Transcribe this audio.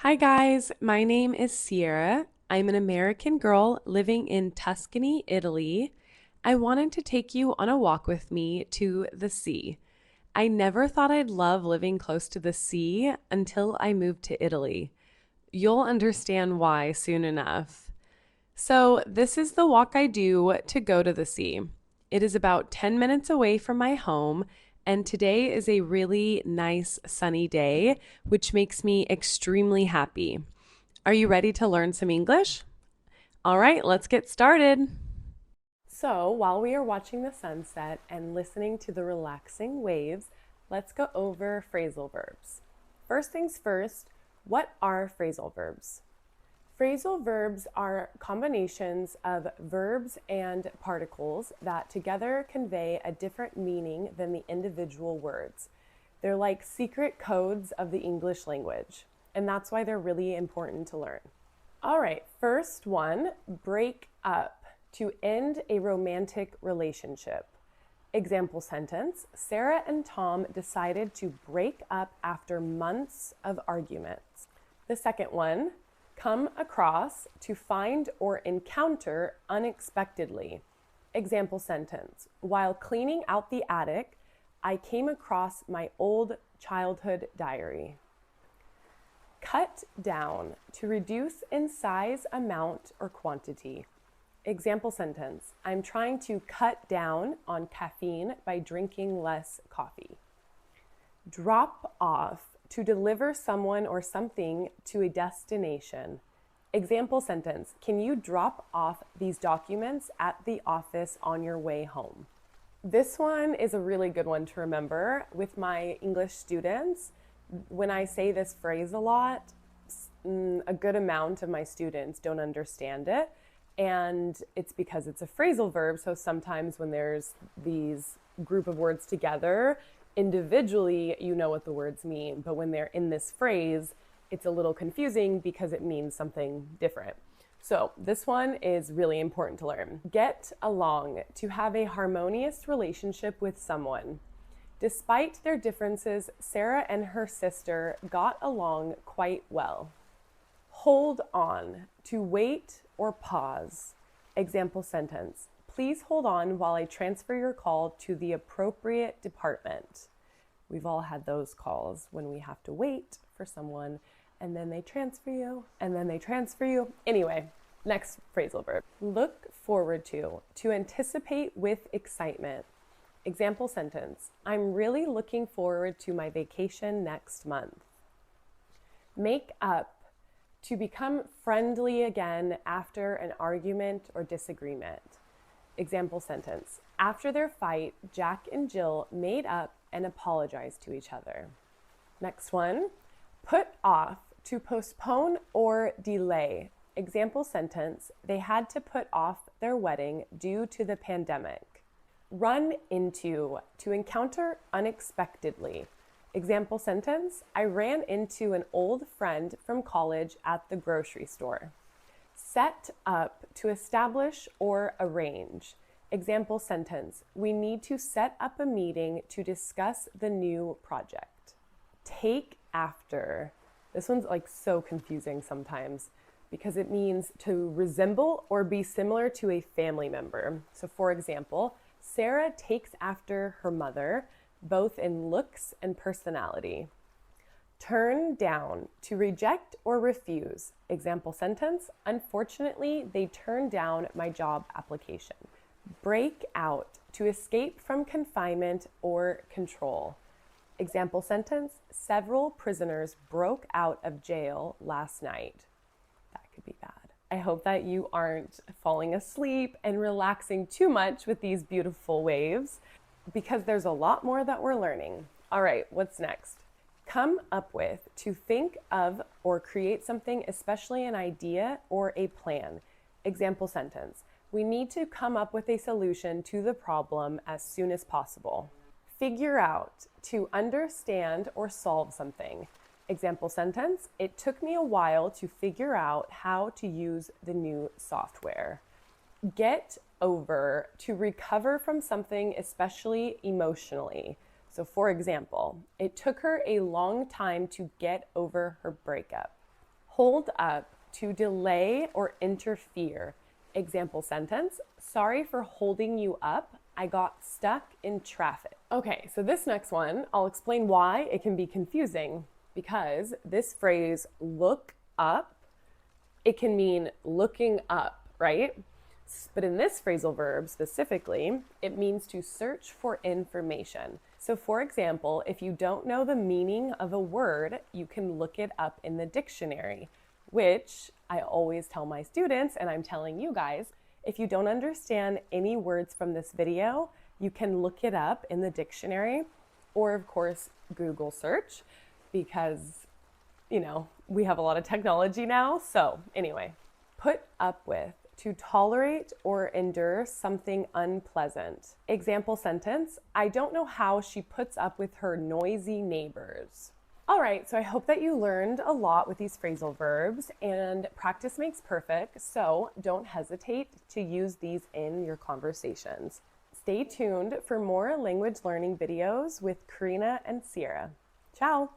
Hi guys, my name is Sierra. I'm an American girl living in Tuscany, Italy. I wanted to take you on a walk with me to the sea. I never thought I'd love living close to the sea until I moved to Italy. You'll understand why soon enough. So, this is the walk I do to go to the sea. It is about 10 minutes away from my home, and today is a really nice sunny day, which makes me extremely happy. Are you ready to learn some English? All right, let's get started. So, while we are watching the sunset and listening to the relaxing waves, let's go over phrasal verbs. First things first, what are phrasal verbs? Phrasal verbs are combinations of verbs and particles that together convey a different meaning than the individual words. They're like secret codes of the English language, and that's why they're really important to learn. All right, first one, break up, to end a romantic relationship. Example sentence, Sarah and Tom decided to break up after months of arguments. The second one, come across, to find or encounter unexpectedly. Example sentence, while cleaning out the attic, I came across my old childhood diary. Cut down, to reduce in size, amount, or quantity. Example sentence, I'm trying to cut down on caffeine by drinking less coffee. Drop off, to deliver someone or something to a destination. Example sentence, can you drop off these documents at the office on your way home? This one is a really good one to remember with my English students. When I say this phrase a lot, a good amount of my students don't understand it. And it's because it's a phrasal verb. So sometimes when there's these group of words together, individually, you know what the words mean. But when they're in this phrase, it's a little confusing because it means something different. So this one is really important to learn. Get along, to have a harmonious relationship with someone. Despite their differences, Sarah and her sister got along quite well. Hold on, to wait or pause. Example sentence, please hold on while I transfer your call to the appropriate department. We've all had those calls when we have to wait for someone and then they transfer you and then they transfer you. Anyway, next phrasal verb. Look forward to anticipate with excitement. Example sentence, I'm really looking forward to my vacation next month. Make up, to become friendly again after an argument or disagreement. Example sentence, after their fight, Jack and Jill made up and apologized to each other. Next one, put off, to postpone or delay. Example sentence, they had to put off their wedding due to the pandemic. Run into, to encounter unexpectedly. Example sentence, I ran into an old friend from college at the grocery store. Set up, to establish or arrange. Example sentence, we need to set up a meeting to discuss the new project. Take after. This one's like so confusing sometimes because it means to resemble or be similar to a family member. So for example, Sarah takes after her mother, both in looks and personality. Turn down, to reject or refuse. Example sentence, unfortunately, they turned down my job application. Break out, to escape from confinement or control. Example sentence, several prisoners broke out of jail last night. That could be bad. I hope that you aren't falling asleep and relaxing too much with these beautiful waves, because there's a lot more that we're learning. All right, what's next? Come up with, to think of or create something, especially an idea or a plan. Example sentence, we need to come up with a solution to the problem as soon as possible. Figure out, to understand or solve something. Example sentence, it took me a while to figure out how to use the new software. Get over, to recover from something, especially emotionally. So for example, it took her a long time to get over her breakup. Hold up, to delay or interfere. Example sentence, sorry for holding you up. I got stuck in traffic. Okay, so this next one, I'll explain why it can be confusing because this phrase, look up, it can mean looking up, right? But in this phrasal verb specifically, it means to search for information. So for example, if you don't know the meaning of a word, you can look it up in the dictionary, which I always tell my students, and I'm telling you guys, if you don't understand any words from this video, you can look it up in the dictionary or of course Google search because, you know, we have a lot of technology now. So anyway, put up with, to tolerate or endure something unpleasant. Example sentence, I don't know how she puts up with her noisy neighbors. All right, so I hope that you learned a lot with these phrasal verbs, and practice makes perfect, so don't hesitate to use these in your conversations. Stay tuned for more language learning videos with Karina and Sierra. Ciao!